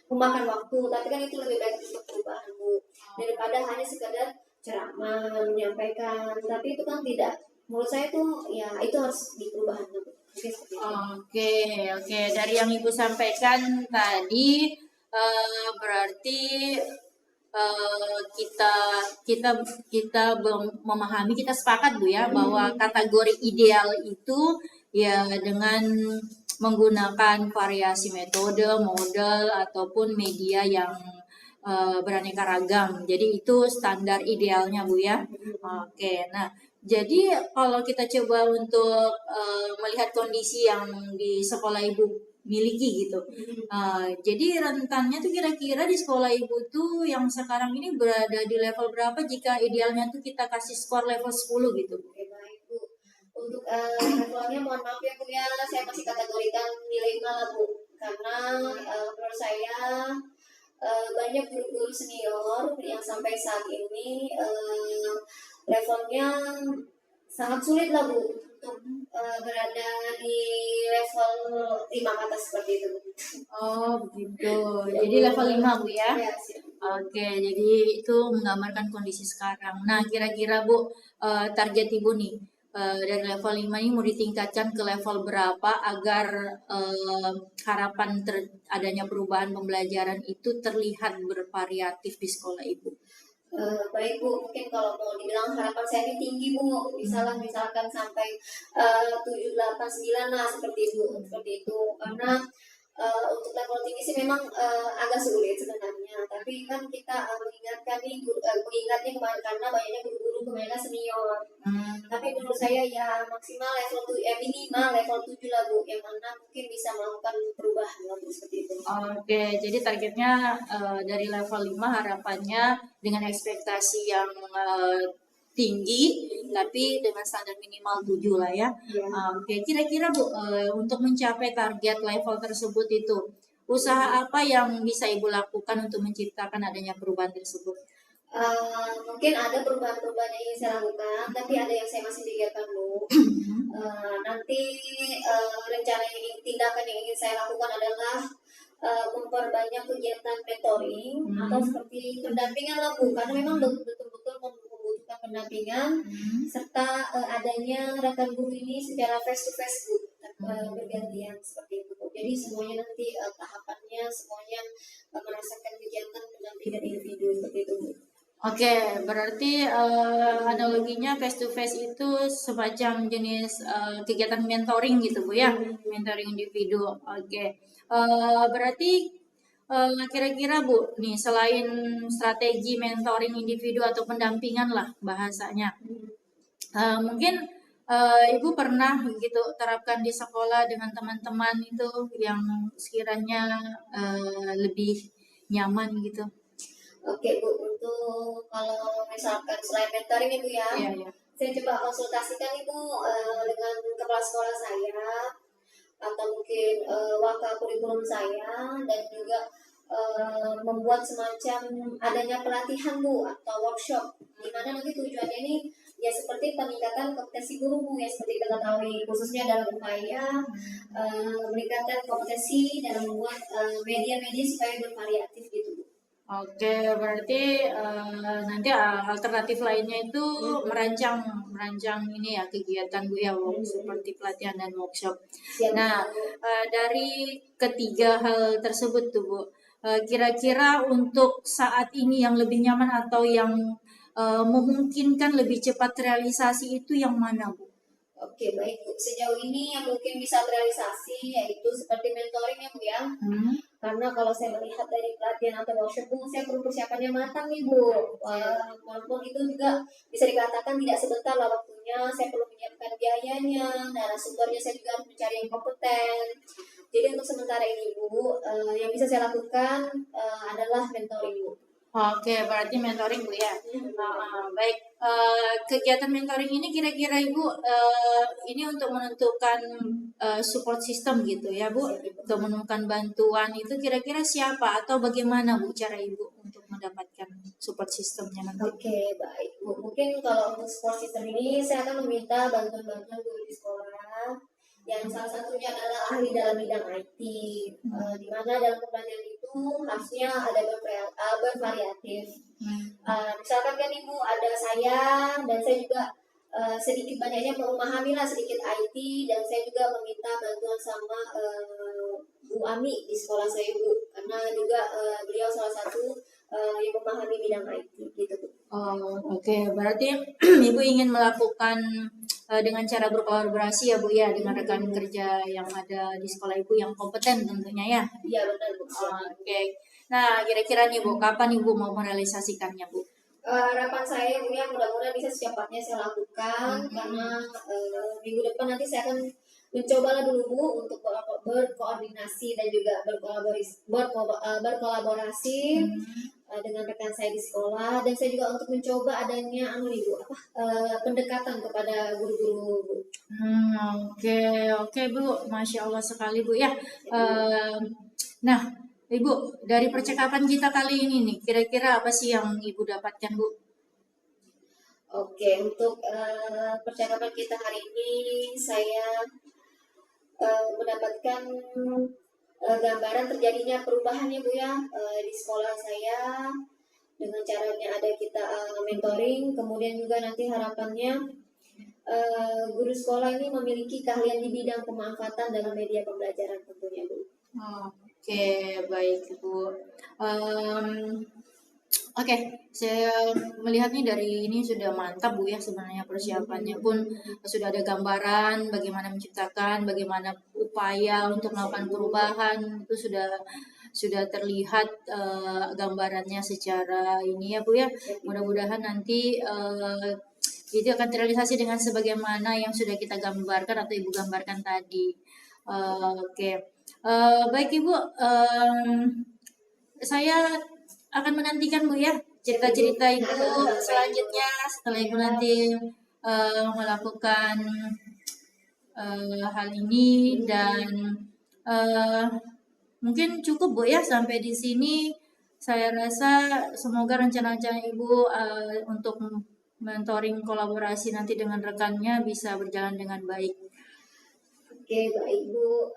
memakan waktu, tapi kan itu lebih baik untuk perubahan Bu daripada hanya sekedar ceramah menyampaikan, tapi itu kan tidak, menurut saya tuh ya itu harus diperubahan Bu. Oke, seperti itu. Oke. Dari yang Ibu sampaikan tadi berarti kita memahami, kita sepakat Bu ya bahwa kategori ideal itu ya dengan menggunakan variasi metode, model ataupun media yang beraneka ragam. Jadi itu standar idealnya Bu ya. Oke, nah jadi kalau kita coba untuk melihat kondisi yang di sekolah Ibu miliki gitu. Jadi rentannya tuh kira-kira di sekolah Ibu tuh yang sekarang ini berada di level berapa jika idealnya tuh kita kasih skor level 10 gitu. Oke, baik Bu. Untuk levelnya mohon maaf ya Bu ya, saya masih kategorikan nilai 5 lah Bu. Karena menurut saya banyak guru-guru senior yang sampai saat ini levelnya sangat sulit lah Bu untuk berada di level 5 atas seperti itu Bu. Oh begitu. Jadi level 5 Bu ya. Ya, siap. Oke, jadi itu menggambarkan kondisi sekarang. Nah, kira-kira Bu, target Ibu nih dari level 5 ini mau ditingkatkan ke level berapa agar harapan adanya perubahan pembelajaran itu terlihat bervariatif di sekolah Ibu? Baik Bu, mungkin kalau mau dibilang harapan saya ini tinggi Bu, misalkan sampai 7, 8, 9 lah seperti itu. Karena untuk level tinggi sih memang agak sulit sebenarnya, tapi kan kita mengingatkan nih, mengingatnya kemarin karena banyaknya guru-guru kebanyakan senior. Tapi menurut saya ya maksimal minimal level 7 lah Bu, yang mana mungkin bisa melakukan perubahan lah Bu, seperti itu. Oke, jadi targetnya dari level 5 harapannya dengan ekspektasi yang tinggi, tapi dengan standar minimal 7 lah ya. Iya. Oke, kira-kira Bu, untuk mencapai target level tersebut itu, usaha apa yang bisa Ibu lakukan untuk menciptakan adanya perubahan tersebut? Mungkin ada perubahan-perubahan yang ingin saya lakukan, tapi ada yang saya masih pikirkan Bu. Nanti tindakan yang ingin saya lakukan adalah memperbanyak kegiatan mentoring atau seperti pendampingan lah Bu, karena memang betul-betul membutuhkan pendampingan serta adanya rekan guru ini secara face to face Bu, bergantian seperti itu Bu. Jadi semuanya nanti tahapannya semuanya merasakan kegiatan pendampingan individu seperti itu Bu. Oke, berarti analoginya face to face itu semacam jenis kegiatan mentoring gitu Bu ya, mentoring individu. Oke, berarti kira-kira Bu, nih selain strategi mentoring individu atau pendampingan lah bahasanya, mungkin Ibu pernah gitu terapkan di sekolah dengan teman-teman itu yang sekiranya lebih nyaman gitu. Oke Bu, untuk kalau misalkan selain mentoring Ibu ya, Iya, iya. saya coba konsultasikan Ibu dengan kepala sekolah saya atau mungkin waka kurikulum saya, dan juga membuat semacam adanya pelatihan Bu atau workshop, di mana nanti tujuannya ini ya seperti peningkatan kompetensi guru Bu, ya seperti kita ketahui khususnya dalam upaya meningkatkan kompetensi dalam membuat media-media supaya bervariatif gitu Bu. Oke, berarti nanti alternatif lainnya itu merancang ini ya kegiatan Bu ya, seperti pelatihan dan workshop. Siap. Nah, dari ketiga hal tersebut tuh Bu, kira-kira untuk saat ini yang lebih nyaman atau yang memungkinkan lebih cepat realisasi itu yang mana Bu? Oke, baik Bu. Sejauh ini yang mungkin bisa terrealisasi yaitu seperti mentoring ya Bu ya. Karena kalau saya melihat dari pelatihan atau workshop Bu, saya perlu persiapannya matang nih Bu. Walaupun itu juga bisa dikatakan tidak sebentar lah waktunya, saya perlu menyiapkan biayanya, narasumbernya saya juga harus mencari yang kompeten. Jadi untuk sementara ini Bu, yang bisa saya lakukan adalah mentoring Bu. Oke, berarti mentoring Bu ya. Baik, kegiatan mentoring ini kira-kira Ibu ini untuk menentukan support system gitu ya Bu, untuk menemukan bantuan itu kira-kira siapa atau bagaimana Bu cara Ibu untuk mendapatkan support systemnya nanti? Oke, baik Bu. Mungkin kalau untuk support system ini saya akan meminta bantuan-bantuan guru di sekolah yang salah satunya adalah ahli dalam bidang IT, di mana dalam pembelajaran itu harusnya ada bervariatif. Misalkan kan Ibu ada saya, dan saya juga sedikit banyaknya memahami lah sedikit IT, dan saya juga meminta bantuan sama Bu Ami di sekolah saya Bu, karena juga beliau salah satu yang memahami bidang IT gitu Bu. Oke, berarti Ibu ingin melakukan dengan cara berkolaborasi ya Bu ya dengan rekan kerja yang ada di sekolah Ibu yang kompeten tentunya ya. Iya benar Bu. Oke. Nah, kira-kira nih Bu, kapan Ibu mau merealisasikannya Bu? Harapan saya Bu ya mudah-mudahan bisa secepatnya saya lakukan karena minggu depan nanti saya akan mencoba dulu Bu untuk berkoordinasi dan juga berkolaborasi dengan rekan saya di sekolah, dan saya juga untuk mencoba adanya pendekatan kepada guru-guru Bu. Oke Bu, Masya Allah sekali Bu ya. Nah, Ibu, dari percakapan kita kali ini nih, kira-kira apa sih yang Ibu dapatkan Bu? Oke, untuk percakapan kita hari ini saya mendapatkan gambaran terjadinya perubahan ya Bu ya di sekolah saya dengan caranya ada kita mentoring, kemudian juga nanti harapannya guru sekolah ini memiliki keahlian di bidang pemanfaatan dalam media pembelajaran tentunya Bu. Oke, baik Bu. Oke, saya melihatnya dari ini sudah mantap Bu ya, sebenarnya persiapannya pun sudah ada gambaran bagaimana menciptakan, bagaimana upaya untuk melakukan perubahan itu sudah terlihat gambarannya secara ini ya Bu ya. Mudah-mudahan nanti itu akan terrealisasi dengan sebagaimana yang sudah kita gambarkan atau Ibu gambarkan tadi. Oke. Baik Ibu, saya akan menantikan Bu ya cerita-cerita Ibu selanjutnya setelah Ibu nanti melakukan hal ini, dan mungkin cukup Bu ya sampai di sini. Saya rasa semoga rencana-rencana Ibu untuk mentoring kolaborasi nanti dengan rekannya bisa berjalan dengan baik. Oke, baik Bu.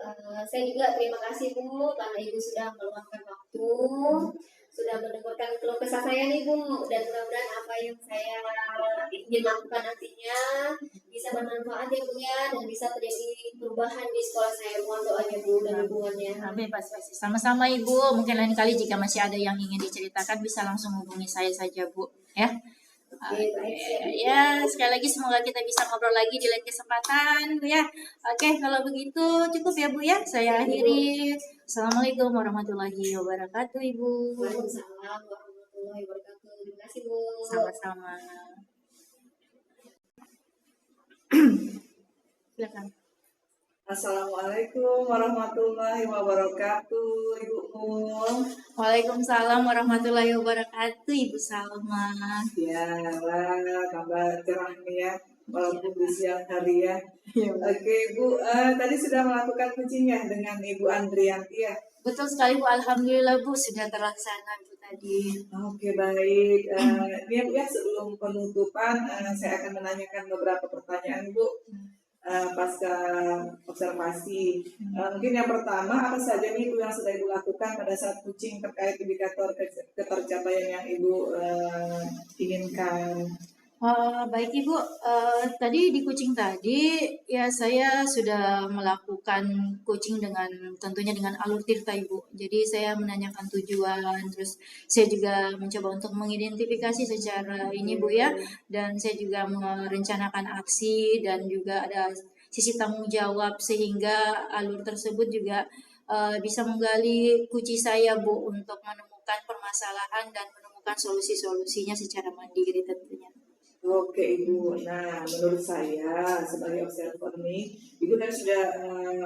Saya juga terima kasih Bu karena Ibu sudah meluangkan waktu, sudah mendengarkan keluh kesah saya nih Bu, dan mudah-mudahan apa yang saya ingin lakukan nantinya bisa bermanfaat ya Bu ya, dan bisa terjadi perubahan di sekolah saya. Mohon doanya Bu dan dukungannya. Amin, pasti. Sama-sama Ibu. Mungkin lain kali jika masih ada yang ingin diceritakan bisa langsung hubungi saya saja Bu ya. Oke, baik. Ya, sekali lagi semoga kita bisa ngobrol lagi di lain kesempatan Bu ya. Oke, kalau begitu cukup ya Bu ya. Saya akhiri. Assalamualaikum warahmatullahi wabarakatuh Ibu. Waalaikumsalam warahmatullahi wabarakatuh. Terima kasih Bu. Sama-sama. Silakan. Assalamualaikum warahmatullahi wabarakatuh, Ibu. Waalaikumsalam warahmatullahi wabarakatuh Ibu Salma. Ya, wah, kabar cerah nih ya, walaupun di siang hari ya. Oke, Ibu, tadi sudah melakukan coaching ya dengan Ibu Andrianti ya? Betul sekali Bu, alhamdulillah Bu sudah terlaksana Bu tadi. Oke, baik. Ini Bu ya, sebelum penutupan, saya akan menanyakan beberapa pertanyaan Ibu. Pasca observasi. Mungkin yang pertama, apa saja nih Ibu yang sudah Ibu lakukan pada saat coaching terkait indikator ketercapaian yang Ibu inginkan? Baik Ibu, tadi di coaching tadi ya saya sudah melakukan coaching dengan tentunya dengan alur tirta Ibu. Jadi saya menanyakan tujuan, terus saya juga mencoba untuk mengidentifikasi secara ini Bu ya, dan saya juga merencanakan aksi dan juga ada sisi tanggung jawab sehingga alur tersebut juga bisa menggali kunci saya Bu untuk menemukan permasalahan dan menemukan solusi-solusinya secara mandiri tentunya. Oke Ibu, nah menurut saya sebagai observer nih, Ibu tadi sudah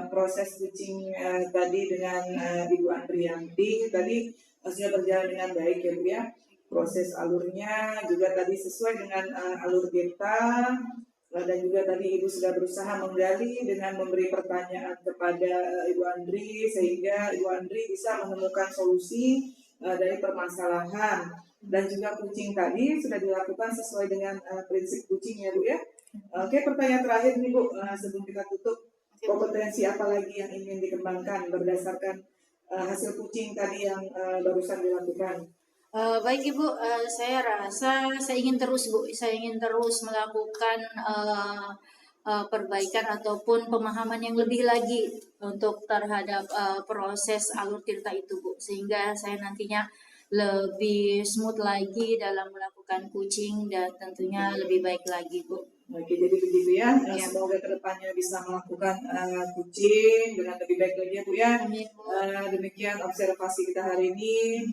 proses coaching tadi dengan Ibu Andrianti, tadi sudah berjalan dengan baik ya Bu ya. Proses alurnya juga tadi sesuai dengan alur kita, dan juga tadi Ibu sudah berusaha menggali dengan memberi pertanyaan kepada Ibu Andri, sehingga Ibu Andri bisa menemukan solusi dari permasalahan. Dan juga coaching tadi sudah dilakukan sesuai dengan prinsip coaching ya Bu ya. Oke, pertanyaan terakhir nih Bu, sebelum kita tutup, kompetensi apa lagi yang ingin dikembangkan berdasarkan hasil coaching tadi yang barusan dilakukan? Baik Ibu, saya rasa saya ingin terus Bu, saya ingin terus melakukan perbaikan ataupun pemahaman yang lebih lagi untuk terhadap proses alur tirta itu Bu, sehingga saya nantinya lebih smooth lagi dalam melakukan coaching dan tentunya lebih baik lagi Bu. Oke, jadi begitu ya. Ya. Semoga kedepannya bisa melakukan kucing dengan lebih baik lagi ya Bu ya. Amin. Demikian observasi kita hari ini.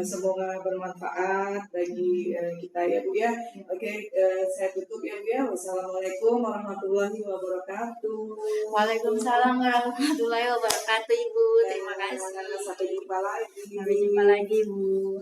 Semoga bermanfaat bagi kita ya Bu ya. Oke, saya tutup ya Bu ya. Wassalamualaikum warahmatullahi wabarakatuh. Waalaikumsalam warahmatullahi wabarakatuh Ibu. Terima kasih. Sampai jumpa lagi. Sampai jumpa lagi Bu.